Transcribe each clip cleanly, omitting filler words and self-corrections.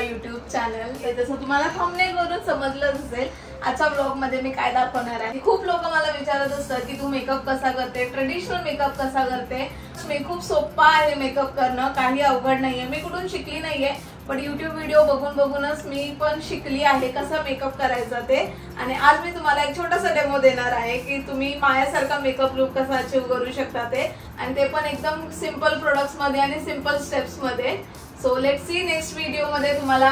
माय YouTube channel. जसं तुम्हाला thumbnail वरून समजलंच असेल, आजच्या ब्लॉग मध्ये मी काय दाखवणार आहे. खूप लोक मला विचारत असतात की तू मेकअप कसा करते, ट्रेडिशनल मेकअप कसा करते. मी खूप सोपा आहे मेकअप करणं, काही अवघड नाहीये. मी कुठून शिकली नाहीये, पण YouTube व्हिडिओ बघूनच मी पण शिकली आहे कसा मेकअप करायचा ते. आणि आज मी तुम्हाला एक छोटासा डेमो देणार आहे की तुम्ही माझ्यासारखा मेकअप लुक कसा अचीव करू शकता ते, आणि ते पण एकदम सिंपल प्रोडक्ट्स मध्ये आणि सिंपल स्टेप्स मध्ये. So let's see next video मध्ये तुम्हाला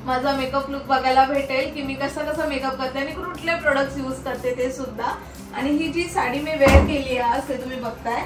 माझा मेकअप लुक बघायला भेटेल की मी कसा मेकअप करते आणि कुठले प्रोडक्ट्स यूज करते ते सुद्धा. आणि ही जी साडी मी वेअर केली आहे ते तुम्ही बघताय,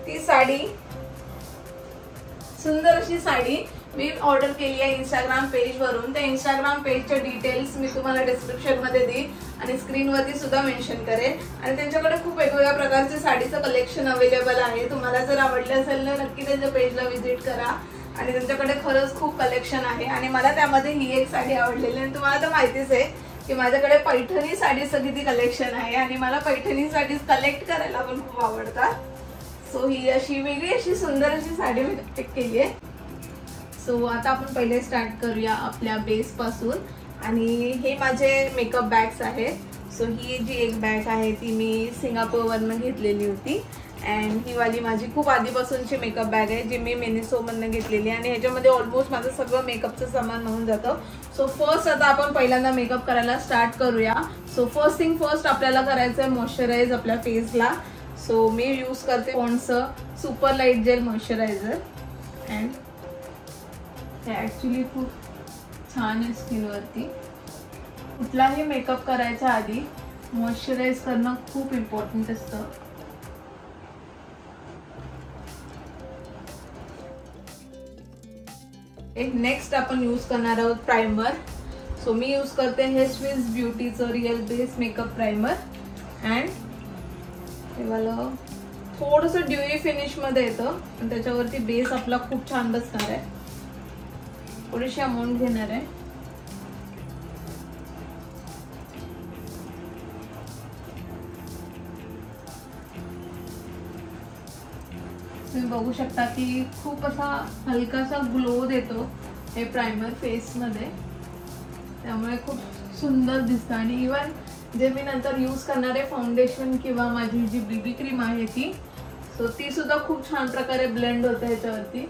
ती साडी सुंदर अशी साडी मी ऑर्डर केली आहे इंस्टाग्राम पेज वरून. त्या इंस्टाग्राम पेजचे डिटेल्स मी तुम्हाला डिस्क्रिप्शन मध्ये देईन आणि स्क्रीनवरती सुद्धा मेन्शन करेन. आणि त्यांच्याकडे खूप वेगवेगळ्या प्रकारचे साडीचं कलेक्शन अवेलेबल आहे. तुम्हाला जर आवडले असेल तर नक्की त्यांच्या पेजला व्हिजिट करा. आणि त्यांच्याकडे खरंच खूप कलेक्शन आहे. आणि मला त्यामध्ये ही एक साडी आवडलेली आहे. तुम्हाला तर माहितीच आहे की माझ्याकडे पैठणी साडीचं किती कलेक्शन आहे आणि मला पैठणी साडीज कलेक्ट करायला पण खूप आवडतात. सो ही अशी वेगळी अशी सुंदर अशी साडी मी पिक केली आहे. सो आता आपण पहिले स्टार्ट करूया आपल्या बेस पासून. आणि हे माझे मेकअप बॅग्स आहेत. सो ही जी एक बॅग आहे ती मी सिंगापूरवरनं घेतलेली होती. अँड ही वाली माझी खूप आधीपासूनची मेकअप बॅग आहे जी मी मिनिसोमधनं घेतलेली आहे. आणि ह्याच्यामध्ये ऑलमोस्ट माझं सगळं मेकअपचं सामान होऊन जातं. सो फर्स्ट आता आपण पहिल्यांदा मेकअप करायला स्टार्ट करूया. सो फर्स्ट थिंग फर्स्ट आपल्याला करायचं आहे मॉइश्चराइज आपल्या फेसला. सो मी यूज करते पॉन्डचं super light gel moisturiser. And हे ॲक्च्युली खूप छान आहे स्किनवरती. कुठलाही मेकअप करायच्या आधी मॉइश्चराइज करणं खूप इम्पॉर्टंट असतं. एक नेक्स्ट आपण यूज करणार आहोत प्रायमर. सो मी यूज करते हे स्विस ब्युटीचं real base makeup primer. And हे मला थोडंसं ड्युई फिनिश मध्ये येतं आणि त्याच्यावरती बेस आपला खूप छान बसणार आहे. थोडीशी अमाऊंट घेणार आहे. तुम्ही बघू शकता की खूप असा हलकासा ग्लो देतो हे प्रायमर फेस मध्ये, त्यामुळे खूप सुंदर दिसतं. आणि इवन जे मी नंतर यूज करणारे फाउंडेशन किंवा माझी जी बीबी क्रीम आहे ती, सो ती सुद्धा खूप छान प्रकारे ब्लेंड होते ह्याच्यावरती.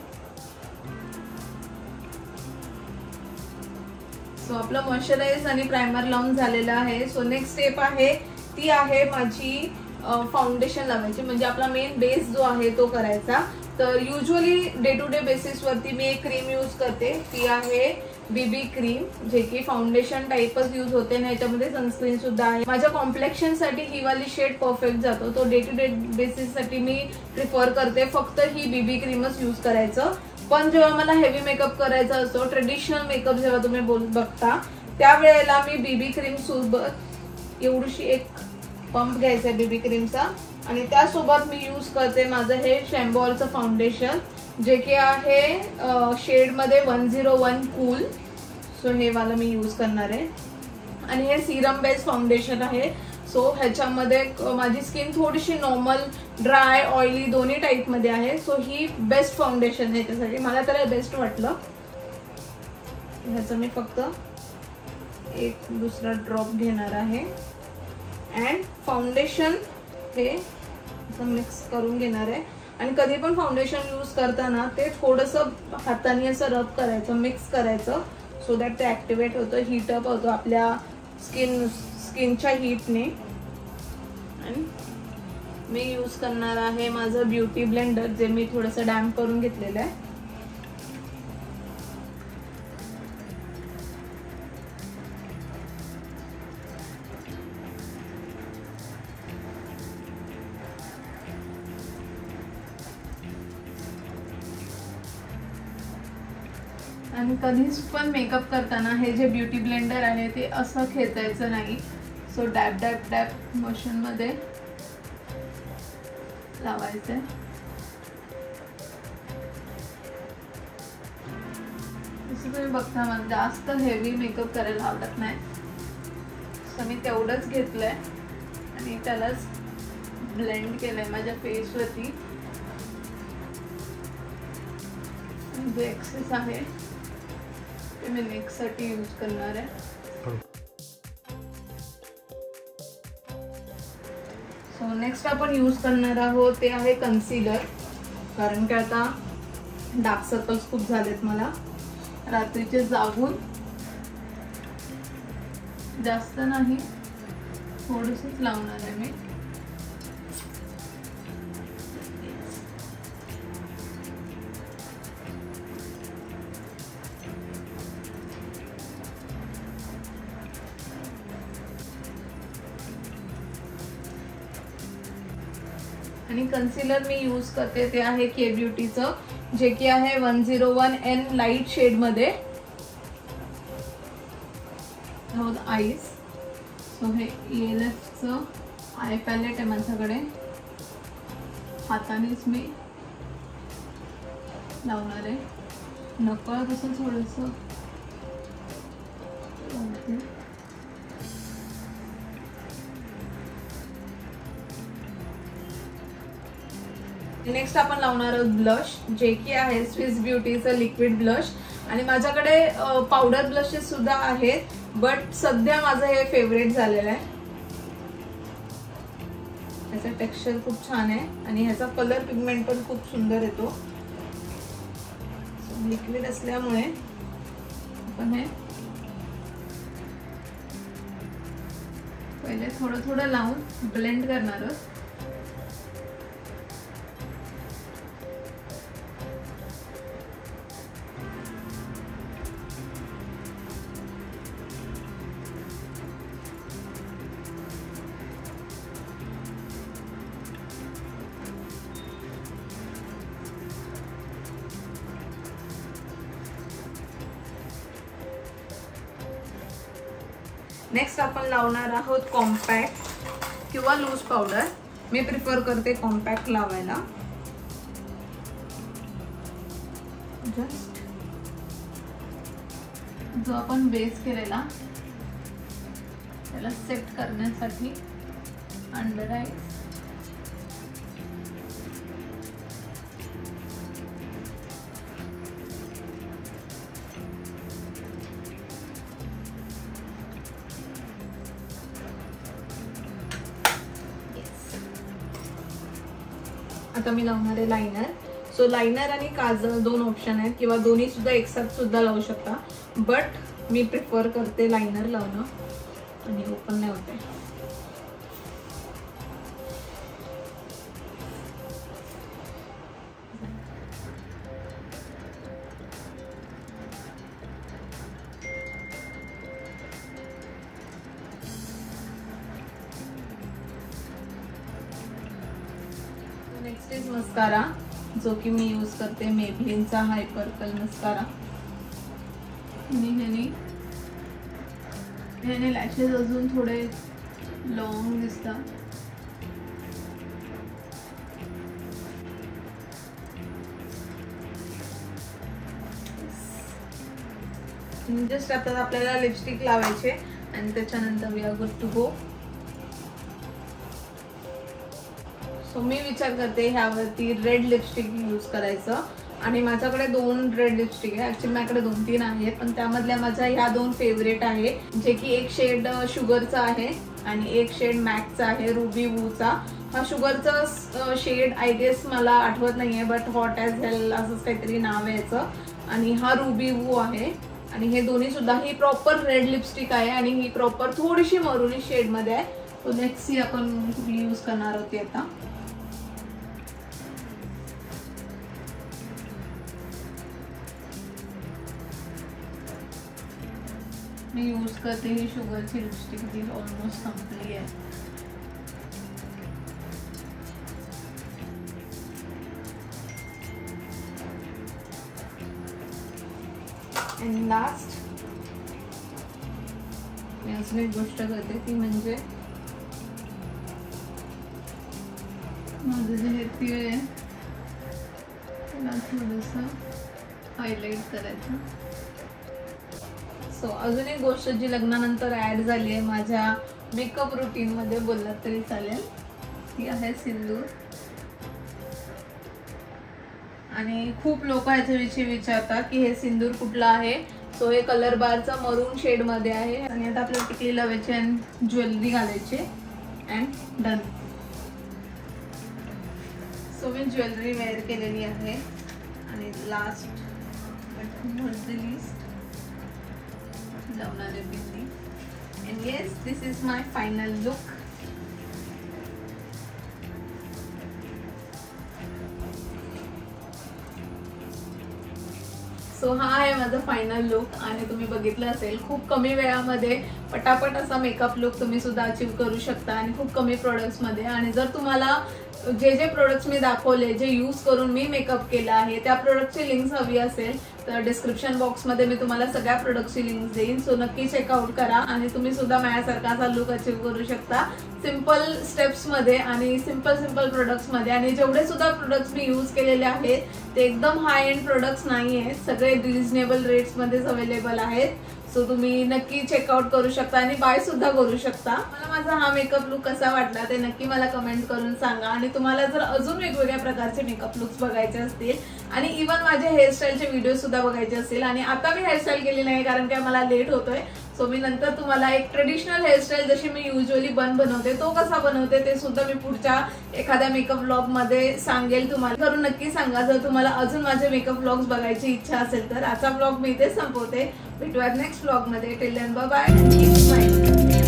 सो आपलं मॉइश्चराइज आणि प्रायमर लावून झालेलं आहे. सो नेक्स्ट स्टेप आहे ती आहे माझी फाउंडेशन लावायची, म्हणजे आपला मेन बेस जो आहे तो करायचा. तर usually day to day basis वरती मी एक क्रीम यूज करते, ती आहे बीबी क्रीम, जे की फाउंडेशन टाइपच यूज होते आणि याच्यामध्ये सनस्क्रीन सुद्धा आहे. माझ्या कॉम्प्लेक्शन साठी ही वाली शेड परफेक्ट जातो. तो डे टू डे बेसिस साठी मी प्रिफर करते फक्त ही बीबी क्रीमच यूज करायचं. पण जेव्हा मला हेवी मेकअप करायचा असतो, ट्रेडिशनल मेकअप जेव्हा तुम्ही बघता त्यावेळेला मी बीबी क्रीम सोबत एवढीशी एक पंप घ्यायचा आहे बीबी क्रीमचा. आणि त्यासोबत मी यूज करते माझं हे शॅम्बॉलचं फाउंडेशन, जे की आहे शेड मध्ये 101 कूल. सो हे वाला मी यूज करणार आहे. आणि हे सिरम बेस्ड फाउंडेशन आहे. सो ह्याच्यामध्ये माझी स्किन थोडीशी नॉर्मल, ड्राय, ऑइली दोन्ही टाइप मध्ये आहे. सो ही बेस्ट फाउंडेशन आहे त्यासाठी, मला तर बेस्ट वाटलं. ह्याचं मी फक्त एक दुसरा ड्रॉप घेणार आहे. अँड फाउंडेशन हे मिक्स करून घेणार आहे. आणि कधी पण फाउंडेशन यूज करताना ते थोडंसं हाताने असं रब करायचं, मिक्स करायचं, सो दॅट ते ऍक्टिव्हेट होतं, हीटअप होतं आपल्या स्किनच्या हीटने. आणि मी यूज करणार आहे माझं ब्युटी ब्लेंडर, जे मी थोडंसं डॅम्प करून घेतलेलं आहे. आणि कधीच पण मेकअप करताना हे जे ब्युटी ब्लेंडर आहे ते असं खेचायचं नाही. सो डॅप डॅप डॅप मोशन मध्ये लावायचं. जसं तुम्ही बघता मला जास्त हेवी मेकअप करायला आवडत नाही, सो मी तेवढंच घेतलंय आणि त्यालाच ब्लेंड केलंय माझ्या फेसवरती. जो एक्सेस आहे ते मी नेक्स्टसाठी यूज करणार आहे. सो नेक्स्ट आपण यूज करणार आहोत ते आहे कन्सिलर. कारण की आता डार्क सर्कल्स खूप झालेत मला रात्रीचे जागून. जास्त नाही, थोडंसंच लावणार आहे मी. आणि कन्सिलर मी यूज करते ते आहे के ब्युटीचं, जे की आहे 101N लाईट शेड मध्ये आईज. सो हे ELFचं आय पॅलेट आहे माझ्याकडे. हातानेच मी लावणार आहे, नकळत असं थोडंसं. नेक्स्ट आपण लावणार आहोत ब्लश, जे की आहे स्विस ब्युटीचं लिक्विड ब्लश. आणि माझ्याकडे पावडर ब्लशेस सुद्धा आहेत, बट सध्या माझं हे फेवरेट झालेलं आहे. याचं टेक्स्चर खूप छान आहे आणि ह्याचा कलर पिगमेंट पण खूप सुंदर येतो. लिक्विड असल्यामुळे आपण हे पहिले थोडं थोडं लावून ब्लेंड करणार आहोत. नेक्स्ट आपण लावणार आहोत कॉम्पॅक्ट किंवा लूज पावडर. मी प्रिफर करते कॉम्पॅक्ट लावायला. जस्ट जो आपण बेस केलेला त्याला सेट करण्यासाठी अंडर आईज. आता मी लावणार आहे लायनर. सो लायनर आणि काजल दोन ऑप्शन आहेत, किंवा दोन्ही सुद्धा एकसाथ सुद्धा लावू शकता, बट मी प्रिफर करते लायनर लावणं आणि ओपन नाही होते. नेक्स्ट इज मस्कारा, जो की मी यूज करते मेबलिनचा हायपर्कल मस्कारा. ह्याने लॅशेस अजून थोडे लॉंग दिसतात. जस्ट आता आपल्याला लिपस्टिक लावायचे आणि त्याच्यानंतर we are good to go. So मी विचार करते ह्यावरती रेड लिपस्टिक यूज करायचं. आणि माझ्याकडे 2 रेड लिपस्टिक आहे. ऍक्च्युली माझ्याकडे 2-3 आहेत, पण त्यामधल्या माझ्या ह्या 2 फेवरेट आहे, जे की एक शेड शुगरचा आहे आणि एक शेड मॅकचा आहे, रुबी वूचा. हा शुगरचा शेड आय गेस मला आठवत नाहीये, बट हॉट ॲज हेल असंच काहीतरी नाव आहे याचं. आणि हा रुबी वू आहे. आणि हे दोन्ही सुद्धा, ही प्रॉपर रेड लिपस्टिक आहे आणि ही प्रॉपर थोडीशी मरुनी शेड मध्ये आहे. तो नेक्स्ट ही आपण यूज करणार होती आता. मी यूज करते ही शुगरची लिपस्टिक, ती ऑलमोस्ट संपली आहे. अँड लास्ट मी अजून एक गोष्ट करते, ती म्हणजे माझं जे हे तीळ आहे त्याला थोडंसं हायलाइट करायचं. सो अजून एक गोष्ट जी लग्नानंतर ऍड झाली आहे माझ्या मेकअप रुटीन मध्ये बोललात तरी चालेल, ती आहे सिंदूर. आणि खूप लोक ह्याच्याविषयी विचारतात की हे सिंदूर कुठलं आहे. सो हे कलर बारचा मरून शेड मध्ये आहे आणि आता आपल्याला टिकली लावायची आणि ज्वेलरी घालायची अँड डन. सो मी ज्वेलरी वेअर केलेली आहे आणि last but not the least लावणार आहे bindi. And yes, this is my final look. So हा आहे माझा फायनल लुक आणि तुम्ही बघितलं असेल खूप कमी वेळामध्ये पटापट असा मेकअप लुक तुम्ही सुद्धा अचीव करू शकता आणि खूप कमी प्रोडक्ट्स मध्ये. आणि जर तुम्हाला जे जे प्रोडक्ट्स मी दाखवले, जे यूज करून मी मेकअप केला आहे, त्या प्रोडक्टची लिंक्स हवी असेल तर डिस्क्रिप्शन बॉक्स मध्ये मी तुम्हाला सगळ्या प्रोडक्टची लिंक्स देईन. सो नक्की चेकआउट करा आणि तुम्ही सुद्धा माझ्यासारखा असा लुक अचीव करू शकता सिंपल स्टेप्स मध्ये आणि सिंपल प्रोडक्ट्स मध्ये. आणि जेवढे सुद्धा प्रोडक्ट्स मी यूज केलेले आहेत ते एकदम हाय एंड प्रोडक्ट्स नाही आहेत, सगळे रिजनेबल रेट्स मध्येच अवेलेबल आहेत. सो तुम्ही नक्की चेकआउट करू शकता आणि बाय सुद्धा करू शकता. मला माझा हा मेकअप लुक कसा वाटला ते नक्की मला कमेंट करून सांगा. आणि तुम्हाला जर अजून वेगवेगळ्या प्रकारचे मेकअप लुक्स बघायचे असतील आणि इव्हन माझे हेअरस्टाईलचे व्हिडिओ सुद्धा बघायचे असतील, आणि आता मी हेअरस्टाईल केली नाही कारण की मला लेट होतोय, सो मी नंतर तुम्हाला एक ट्रेडिशनल हेअरस्टाईल जशी मी युजली बनवते तो कसा बनवते ते सुद्धा मी पुढच्या एखाद्या मेकअप व्लॉग मध्ये सांगेल. तुम्हाला करून नक्की सांगा जर तुम्हाला अजून माझे मेकअप व्लॉग्स बघायची इच्छा असेल तर. आजचा व्लॉग मी इथे संपवते. भेटूयात नेक्स्ट व्लॉग मध्ये. Till then bye bye.